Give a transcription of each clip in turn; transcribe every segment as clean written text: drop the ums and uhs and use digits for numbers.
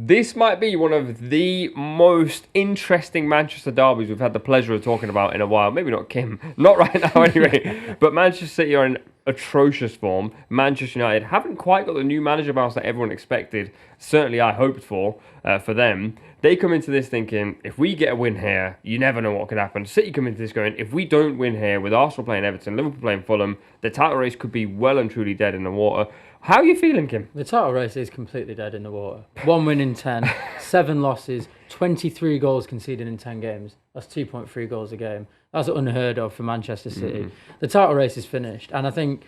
This might be one of the most interesting Manchester derbies we've had the pleasure of talking about in a while. Maybe not Kim, not right now anyway. But Manchester City are in atrocious form. Manchester United haven't quite got the new manager bounce that everyone expected. Certainly I hoped for them. They come into this thinking, if we get a win here, you never know what could happen. City come into this going, if we don't win here with Arsenal playing Everton, Liverpool playing Fulham, the title race could be well and truly dead in the water. How are you feeling, Kim? The title race is completely dead in the water. 1 win in 10, 7 losses, 23 goals conceded in 10 games. That's 2.3 goals a game. That's unheard of for Manchester City. The title race is finished. And I think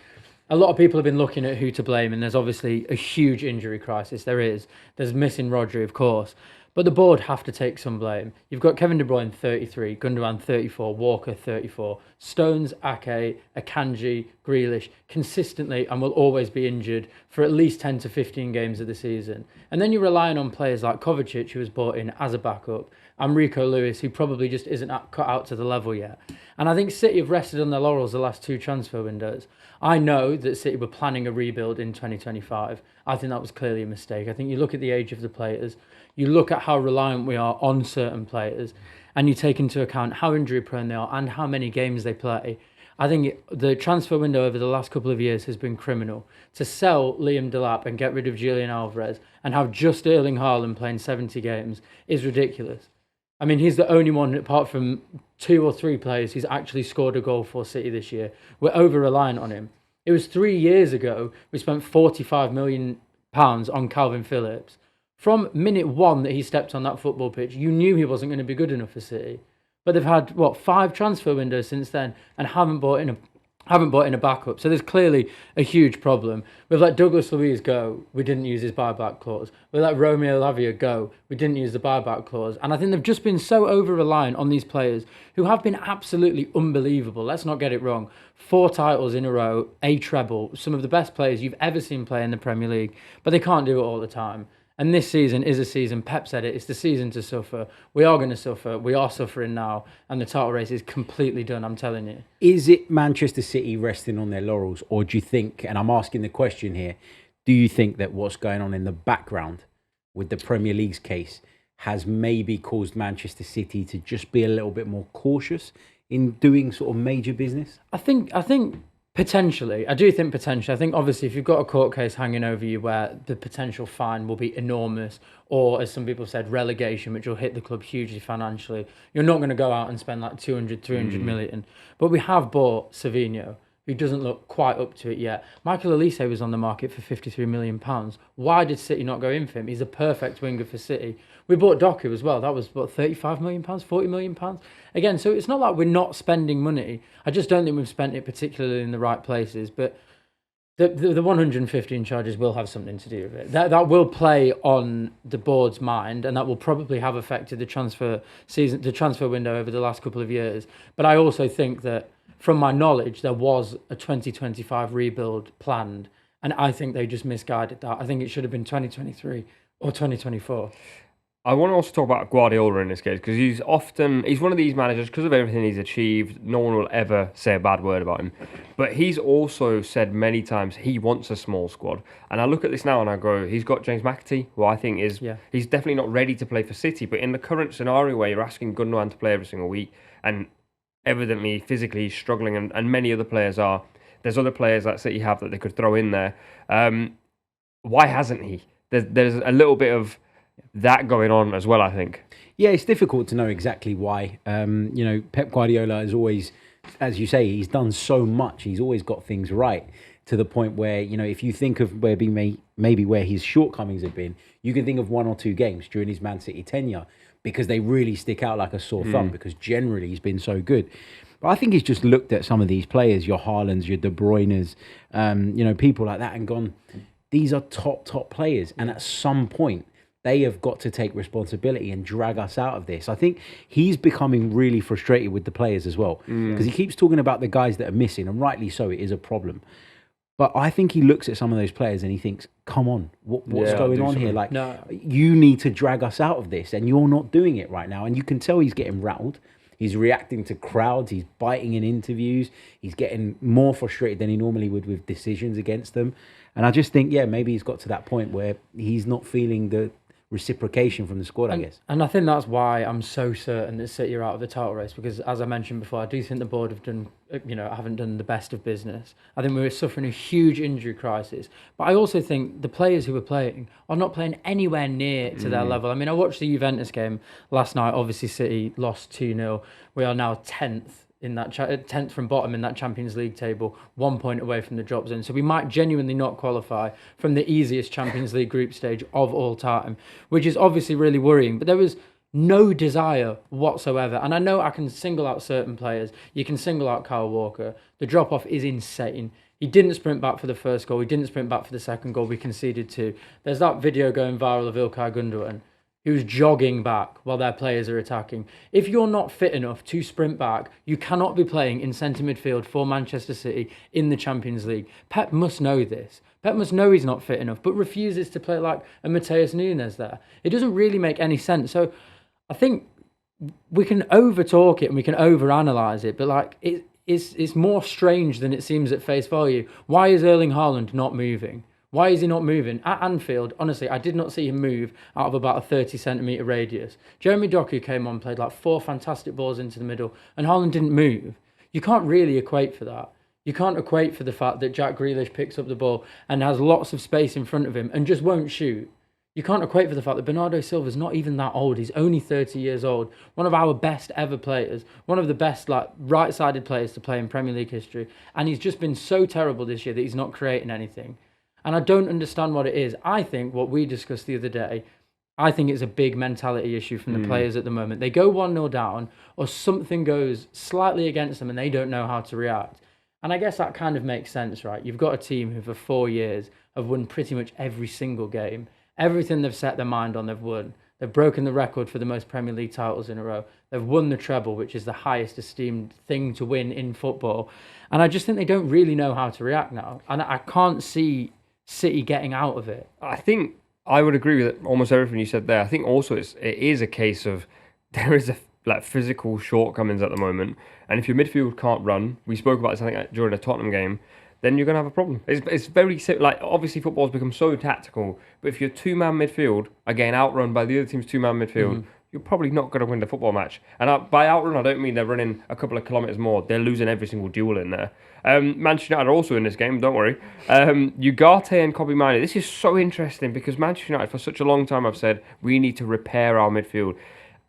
a lot of people have been looking at who to blame, and there's obviously a huge injury crisis. There's missing Rodri, of course. But the board have to take some blame. You've got Kevin De Bruyne, 33, Gundogan, 34, Walker, 34, Stones, Ake, Akanji, Grealish, consistently and will always be injured for at least 10 to 15 games of the season. And then you're relying on players like Kovacic, who was brought in as a backup, and Rico Lewis, who probably just isn't cut out to the level yet. And I think City have rested on their laurels the last 2 transfer windows. I know that City were planning a rebuild in 2025. I think that was clearly a mistake. I think you look at the age of the players, you look at how reliant we are on certain players, and you take into account how injury prone they are and how many games they play. I think the transfer window over the last couple of years has been criminal. To sell Liam Delap and get rid of Julian Alvarez and have just Erling Haaland playing 70 games is ridiculous. I mean, he's the only one, apart from 2 or 3 players, who's actually scored a goal for City this year. We're over-reliant on him. It was 3 years ago we spent £45 million on Calvin Phillips. From minute 1 that he stepped on that football pitch, you knew he wasn't going to be good enough for City. But they've had, 5 transfer windows since then and haven't bought in a backup. So there's clearly a huge problem. We've let Douglas Luiz go. We didn't use his buyback clause. We let Romeo Lavia go. We didn't use the buyback clause. And I think they've just been so over-reliant on these players who have been absolutely unbelievable. Let's not get it wrong. 4 titles in a row, a treble, some of the best players you've ever seen play in the Premier League. But they can't do it all the time. And this season is a season, Pep said it, it's the season to suffer. We are going to suffer. We are suffering now. And the title race is completely done, I'm telling you. Is it Manchester City resting on their laurels? Or do you think, and I'm asking the question here, do you think that what's going on in the background with the Premier League's case has maybe caused Manchester City to just be a little bit more cautious in doing sort of major business? I think potentially. I do think potentially. I think obviously if you've got a court case hanging over you where the potential fine will be enormous, or as some people said, relegation, which will hit the club hugely financially, you're not going to go out and spend like 200, 300 million. But we have bought Savinho, who doesn't look quite up to it yet. Michael Olise was on the market for £53 million. Why did City not go in for him? He's a perfect winger for City. We bought Doku as well. That was, £35 million, £40 million? Again, so it's not like we're not spending money. I just don't think we've spent it particularly in the right places. But the 115 charges will have something to do with it. That will play on the board's mind, and that will probably have affected the transfer window over the last couple of years. But I also think that, from my knowledge, there was a 2025 rebuild planned, and I think they just misguided that. I think it should have been 2023 or 2024. I want to also talk about Guardiola in this case, because he's one of these managers, because of everything he's achieved, no one will ever say a bad word about him. But he's also said many times he wants a small squad. And I look at this now and I go, he's got James McAtee, who I think he's definitely not ready to play for City. But in the current scenario where you're asking Gundogan to play every single week, and evidently physically he's struggling, and many other players are, there's other players that City have that they could throw in there. Why hasn't he? There's a little bit of that going on as well, I think. Yeah, it's difficult to know exactly why. Pep Guardiola is always, as you say, he's done so much. He's always got things right, to the point where, if you think of where his shortcomings have been, you can think of 1 or 2 games during his Man City tenure, because they really stick out like a sore thumb, because generally he's been so good. But I think he's just looked at some of these players, your Haalands, your De Bruynes, people like that, and gone, these are top players. And at some point, they have got to take responsibility and drag us out of this. I think he's becoming really frustrated with the players as well, because he keeps talking about the guys that are missing, and rightly so, it is a problem. But I think he looks at some of those players and he thinks, come on, what's going on here? Like, you need to drag us out of this, and you're not doing it right now. And you can tell he's getting rattled. He's reacting to crowds. He's biting in interviews. He's getting more frustrated than he normally would with decisions against them. And I just think, maybe he's got to that point where he's not feeling reciprocation from the squad, I guess. And I think that's why I'm so certain that City are out of the title race, because as I mentioned before, I do think the board have done, haven't done the best of business. I think we're suffering a huge injury crisis, but I also think the players who are playing are not playing anywhere near to their level. I mean, I watched the Juventus game last night. Obviously, City lost 2-0. We are now 10th. In that 10th from bottom in that Champions League table, 1 point away from the drop zone. So we might genuinely not qualify from the easiest Champions League group stage of all time, which is obviously really worrying. But there was no desire whatsoever. And I know I can single out certain players. You can single out Kyle Walker. The drop-off is insane. He didn't sprint back for the first goal. He didn't sprint back for the second goal. We conceded 2. There's that video going viral of Ilkay Gundogan, who's jogging back while their players are attacking. If you're not fit enough to sprint back, you cannot be playing in centre midfield for Manchester City in the Champions League. Pep must know this. Pep must know he's not fit enough, but refuses to play like a Mateus Nunes there. It doesn't really make any sense. So I think we can over-talk it and we can over-analyse it, but it's more strange than it seems at face value. Why is Erling Haaland not moving? Why is he not moving? At Anfield, honestly, I did not see him move out of about a 30-centimetre radius. Jeremy Doku came on, played 4 fantastic balls into the middle, and Haaland didn't move. You can't really equate for that. You can't equate for the fact that Jack Grealish picks up the ball and has lots of space in front of him and just won't shoot. You can't equate for the fact that Bernardo Silva's not even that old. He's only 30 years old. One of our best ever players. One of the best right-sided players to play in Premier League history. And he's just been so terrible this year that he's not creating anything. And I don't understand what it is. I think what we discussed the other day, I think it's a big mentality issue from the players at the moment. They go 1-0 down or something goes slightly against them and they don't know how to react. And I guess that kind of makes sense, right? You've got a team who for 4 years have won pretty much every single game. Everything they've set their mind on, they've won. They've broken the record for the most Premier League titles in a row. They've won the treble, which is the highest esteemed thing to win in football. And I just think they don't really know how to react now. And I can't see City getting out of it. I think I would agree with almost everything you said there. I think also it is a case of there is physical shortcomings at the moment, and if your midfield can't run, we spoke about this I think during the Tottenham game, then you're going to have a problem. It's very obviously football's become so tactical, but if your 2-man midfield are getting outrun by the other team's 2-man midfield, you're probably not going to win the football match. And by outrun, I don't mean they're running a couple of kilometres more. They're losing every single duel in there. Manchester United are also in this game, don't worry. Ugarte and Kobe Mainoo. This is so interesting because Manchester United, for such a long time, have said, we need to repair our midfield.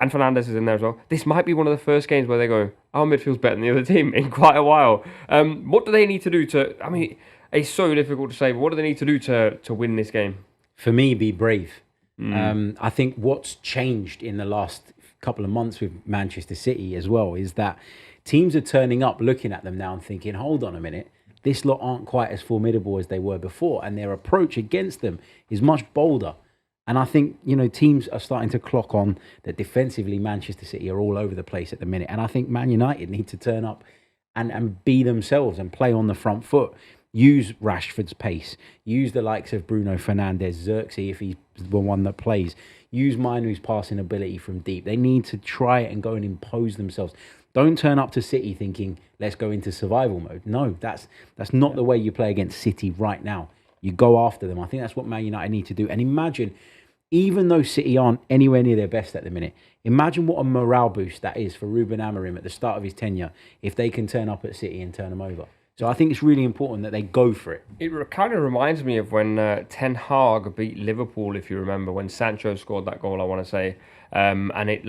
And Fernandes is in there as well. This might be one of the first games where they go, our midfield's better than the other team in quite a while. What do they need to do I mean, it's so difficult to say, but what do they need to do to win this game? For me, be brave. I think what's changed in the last couple of months with Manchester City as well is that teams are turning up, looking at them now and thinking, hold on a minute, this lot aren't quite as formidable as they were before. And their approach against them is much bolder. And I think, teams are starting to clock on that defensively Manchester City are all over the place at the minute. And I think Man United need to turn up and be themselves and play on the front foot. Use Rashford's pace. Use the likes of Bruno Fernandes, Xerxes if he's the one that plays. Use Mainoo's passing ability from deep. They need to try it and go and impose themselves. Don't turn up to City thinking, let's go into survival mode. No, that's not the way you play against City right now. You go after them. I think that's what Man United need to do. And imagine, even though City aren't anywhere near their best at the minute, imagine what a morale boost that is for Ruben Amorim at the start of his tenure if they can turn up at City and turn them over. So I think it's really important that they go for it. It kind of reminds me of when Ten Hag beat Liverpool, if you remember, when Sancho scored that goal, I want to say. And it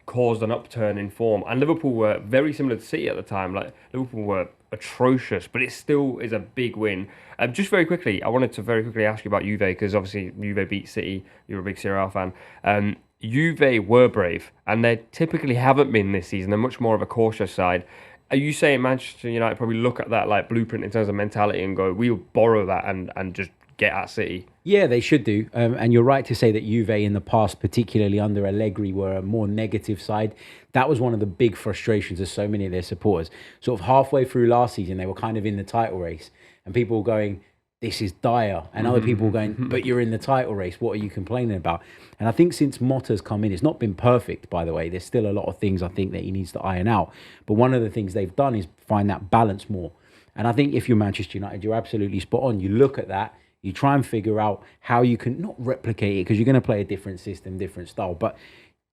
caused an upturn in form. And Liverpool were very similar to City at the time. Liverpool were atrocious, but it still is a big win. Just very quickly, I wanted to very quickly ask you about Juve, because obviously Juve beat City. You're a big Serie A fan. Juve were brave, and they typically haven't been this season. They're much more of a cautious side. Are you saying Manchester United probably look at that blueprint in terms of mentality and go, we'll borrow that and just get at City? Yeah, they should do. And you're right to say that Juve in the past, particularly under Allegri, were a more negative side. That was one of the big frustrations of so many of their supporters. Sort of halfway through last season, they were kind of in the title race. And people were going, this is dire. And other people were going, but you're in the title race. What are you complaining about? And I think since Motta's come in, it's not been perfect, by the way. There's still a lot of things I think that he needs to iron out. But one of the things they've done is find that balance more. And I think if you're Manchester United, you're absolutely spot on. You look at that You try and figure out how you can not replicate it because you're going to play a different system, different style, but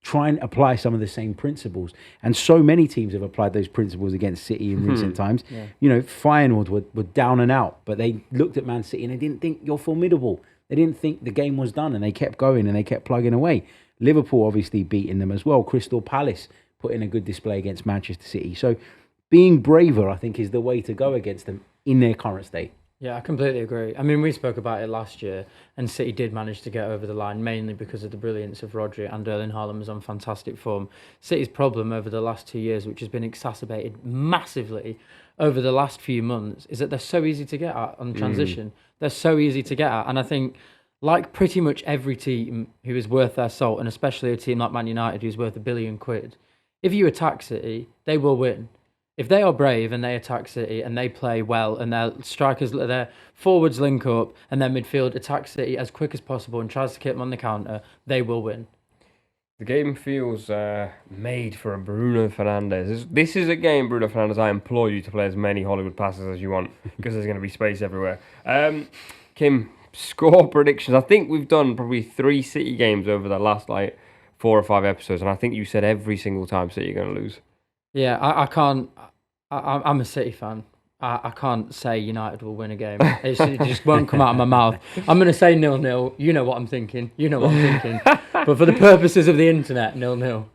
try and apply some of the same principles. And so many teams have applied those principles against City in recent times. Yeah. You know, Feyenoord were down and out, but they looked at Man City and they didn't think you're formidable. They didn't think the game was done, and they kept going and they kept plugging away. Liverpool obviously beating them as well. Crystal Palace put in a good display against Manchester City. So being braver, I think, is the way to go against them in their current state. Yeah, I completely agree. I mean, we spoke about it last year, and City did manage to get over the line, mainly because of the brilliance of Rodri, and Erling Haaland was on fantastic form. City's problem over the last 2 years, which has been exacerbated massively over the last few months, is that they're so easy to get at on transition. They're so easy to get at. And I think, like pretty much every team who is worth their salt, and especially a team like Man United who's worth £1 billion, if you attack City, they will win. If they are brave and they attack City and they play well and their strikers, their forwards link up and their midfield attack City as quick as possible and tries to keep them on the counter, they will win. The game feels made for a Bruno Fernandes. This is a game, Bruno Fernandes, I implore you to play as many Hollywood passes as you want because there's going to be space everywhere. Kim, score predictions. I think we've done probably 3 City games over the last 4 or 5 episodes, and I think you said every single time City are going to lose. Yeah, I can't. I'm a City fan. I can't say United will win a game. It just won't come out of my mouth. I'm going to say 0-0. You know what I'm thinking. But for the purposes of the internet, 0-0.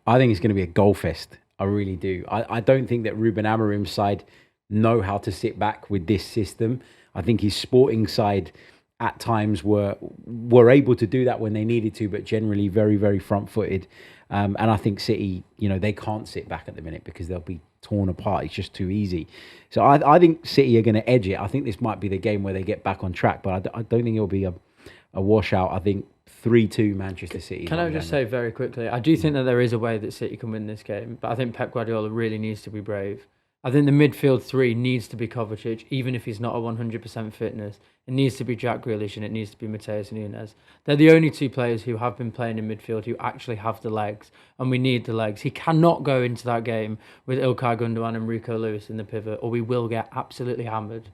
I think it's going to be a goal fest. I really do. I don't think that Ruben Amorim's side know how to sit back with this system. I think his Sporting side at times were able to do that when they needed to, but generally very, very front-footed. And I think City, they can't sit back at the minute because they'll be torn apart. It's just too easy. So I think City are going to edge it. I think this might be the game where they get back on track, but I don't think it'll be a washout. I think 3-2 Manchester City. Can I just say very quickly, I do think that there is a way that City can win this game, but I think Pep Guardiola really needs to be brave. I think the midfield 3 needs to be Kovacic, even if he's not a 100% fitness. It needs to be Jack Grealish and it needs to be Mateus Nunes. They're the only 2 players who have been playing in midfield who actually have the legs, and we need the legs. He cannot go into that game with Ilkay Gundogan and Rico Lewis in the pivot, or we will get absolutely hammered.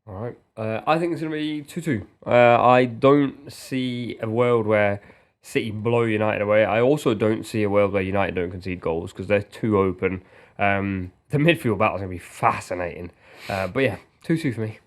All right. I think it's going to be 2-2. I don't see a world where City blow United away. I also don't see a world where United don't concede goals because they're too open. The midfield battle is going to be fascinating. But yeah, 2-2 for me.